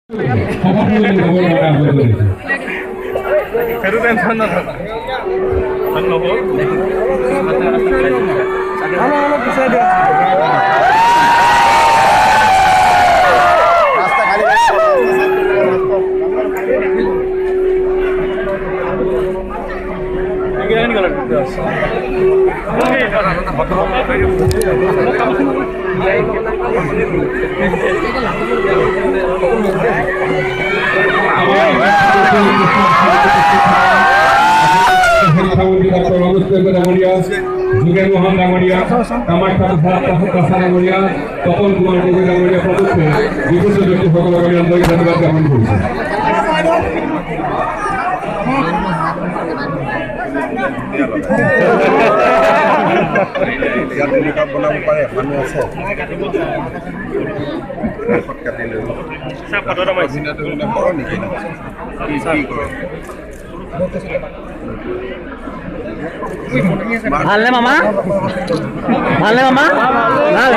Pero tension না থাকা hello hello পিছাই দে রাস্তা খালি এগিয়ে গেল যুগের মোহন ডাঙরিয়া কামাখ্যা ডাঙরিয়া তপন কুমার ডাঙরিয়া প্রমুখে বিভিন্ন ব্যক্তি সকলকে আন্তরিক ধন্যবাদ জ্ঞাপন করছি। বনাব পাৰে মানুহ আছে ভালনে মামা ভাল